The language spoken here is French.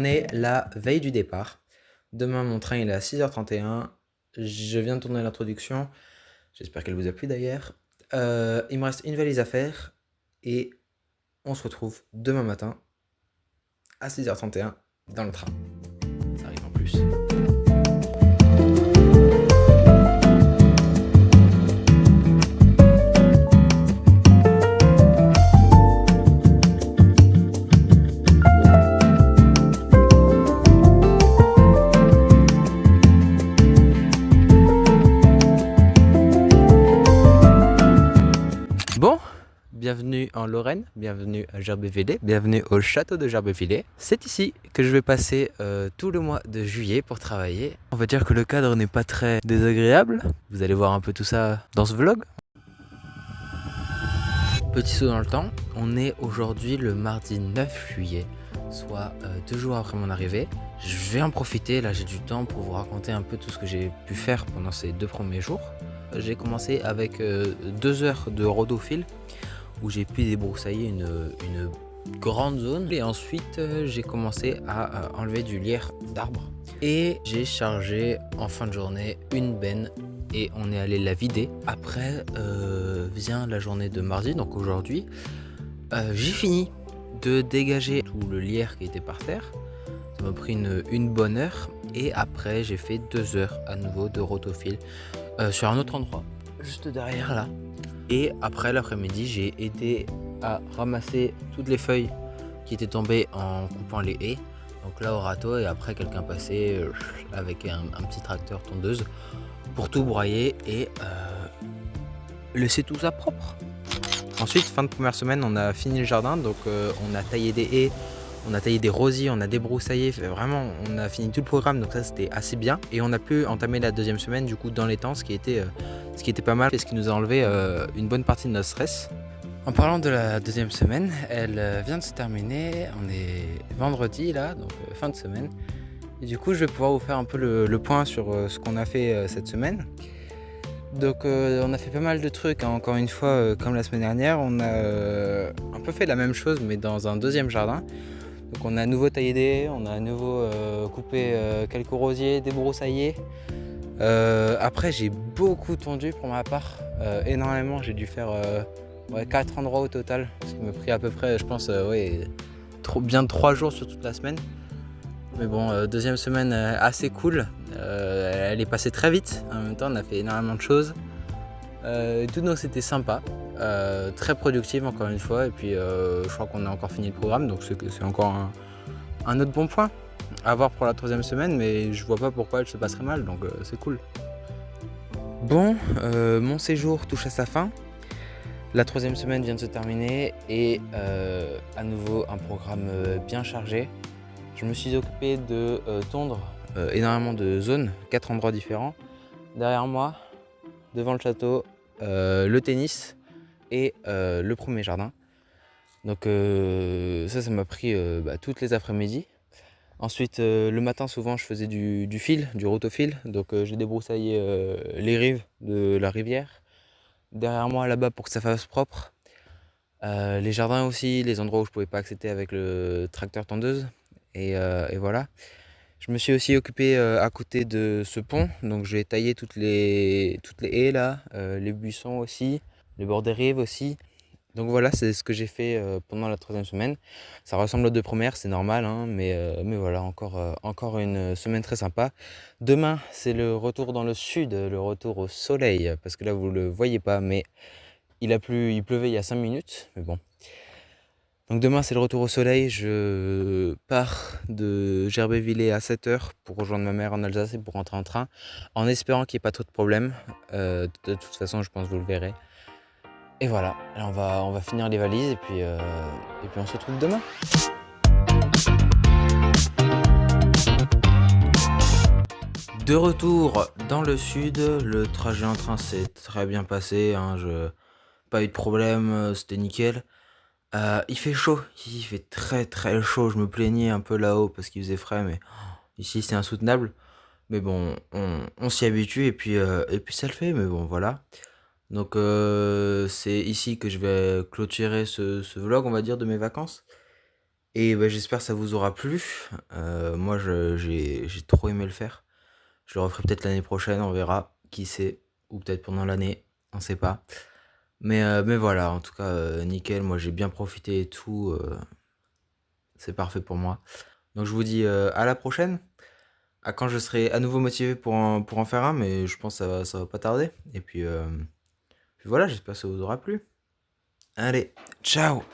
On est la veille du départ. Demain, mon train il est à 6h31. Je viens de tourner l'introduction. J'espère qu'elle vous a plu d'ailleurs. Il me reste une valise à faire. Et on se retrouve demain matin à 6h31 dans le train. Ça arrive en plus. Bon, bienvenue en Lorraine, bienvenue à Gerbévillers, bienvenue au château de Gerbévillers. C'est ici que je vais passer tout le mois de juillet pour travailler. On va dire que le cadre n'est pas très désagréable. Vous allez voir un peu tout ça dans ce vlog. Petit saut dans le temps, on est aujourd'hui le mardi 9 juillet, soit 2 jours après mon arrivée. Je vais en profiter, là j'ai du temps pour vous raconter un peu tout ce que j'ai pu faire pendant ces 2 premiers jours. J'ai commencé avec 2 heures de rhodophile où j'ai pu débroussailler une grande zone et ensuite j'ai commencé à enlever du lierre d'arbre et j'ai chargé en fin de journée une benne et on est allé la vider. Après vient la journée de mardi, donc aujourd'hui j'ai fini de dégager tout le lierre qui était par terre. Ça m'a pris une bonne heure et après j'ai fait 2 heures à nouveau de rhodophile sur un autre endroit, juste derrière là. Et après l'après-midi, j'ai aidé à ramasser toutes les feuilles qui étaient tombées en coupant les haies. Donc là au râteau et après quelqu'un passait avec un petit tracteur tondeuse pour tout broyer et laisser tout ça propre. Ensuite, fin de première semaine, on a fini le jardin, donc on a taillé des haies, on a taillé des rosiers, on a débroussaillé, vraiment on a fini tout le programme, donc ça c'était assez bien. Et on a pu entamer la deuxième semaine du coup dans les temps, ce qui était pas mal et ce qui nous a enlevé une bonne partie de notre stress. En parlant de la deuxième semaine, elle vient de se terminer, on est vendredi là, donc fin de semaine. Et du coup je vais pouvoir vous faire un peu le point sur ce qu'on a fait cette semaine. Donc on a fait pas mal de trucs, hein. Encore une fois, comme la semaine dernière, on a un peu fait la même chose mais dans un deuxième jardin. Donc on a à nouveau taillé des haies, on a à nouveau coupé quelques rosiers, débroussaillé. Après j'ai beaucoup tondu pour ma part, énormément, j'ai dû faire 4 endroits au total, ce qui m'a pris à peu près je pense bien 3 jours sur toute la semaine. Mais bon, deuxième semaine assez cool, elle est passée très vite, en même temps on a fait énormément de choses. Tout donc c'était sympa, très productive encore une fois, et puis je crois qu'on a encore fini le programme, donc c'est encore un autre bon point à voir pour la troisième semaine, mais je vois pas pourquoi elle se passerait mal, donc c'est cool. Bon, mon séjour touche à sa fin. La troisième semaine vient de se terminer et à nouveau un programme bien chargé. Je me suis occupé de tondre énormément de zones, 4 endroits différents. Derrière moi, devant le château, le tennis et le premier jardin. Donc ça m'a pris toutes les après-midi. Ensuite, le matin, souvent, je faisais du fil, du rotofil. Donc, j'ai débroussaillé les rives de la rivière. Derrière moi, là-bas, pour que ça fasse propre. Les jardins aussi, les endroits où je pouvais pas accéder avec le tracteur tondeuse. Et voilà. Je me suis aussi occupé à côté de ce pont. Donc, j'ai taillé toutes les haies là, les buissons aussi, les bords des rives aussi. Donc voilà, c'est ce que j'ai fait pendant la troisième semaine. Ça ressemble aux 2 premières, c'est normal, hein, mais voilà, encore une semaine très sympa. Demain, c'est le retour dans le sud, le retour au soleil, parce que là, vous le voyez pas, mais il pleuvait il y a 5 minutes, mais bon. Donc demain, c'est le retour au soleil. Je pars de Gerbévillers à 7h pour rejoindre ma mère en Alsace et pour rentrer en train, en espérant qu'il n'y ait pas trop de problèmes. De toute façon, je pense que vous le verrez. Et voilà, alors on va finir les valises et puis on se retrouve demain. De retour dans le sud, le trajet en train s'est très bien passé, hein, pas eu de problème, c'était nickel. Il fait chaud, ici il fait très très chaud, je me plaignais un peu là-haut parce qu'il faisait frais, mais ici c'est insoutenable. Mais bon, on s'y habitue et puis ça le fait, mais bon voilà. Donc c'est ici que je vais clôturer ce vlog, on va dire, de mes vacances. Et bah, j'espère que ça vous aura plu. Moi, j'ai trop aimé le faire. Je le referai peut-être l'année prochaine, on verra, qui sait, ou peut-être pendant l'année, on sait pas. Mais voilà, en tout cas, nickel, moi j'ai bien profité et tout, c'est parfait pour moi. Donc je vous dis à la prochaine, à quand je serai à nouveau motivé pour en faire un, mais je pense que ça va pas tarder. Et puis voilà, j'espère que ça vous aura plu. Allez, ciao!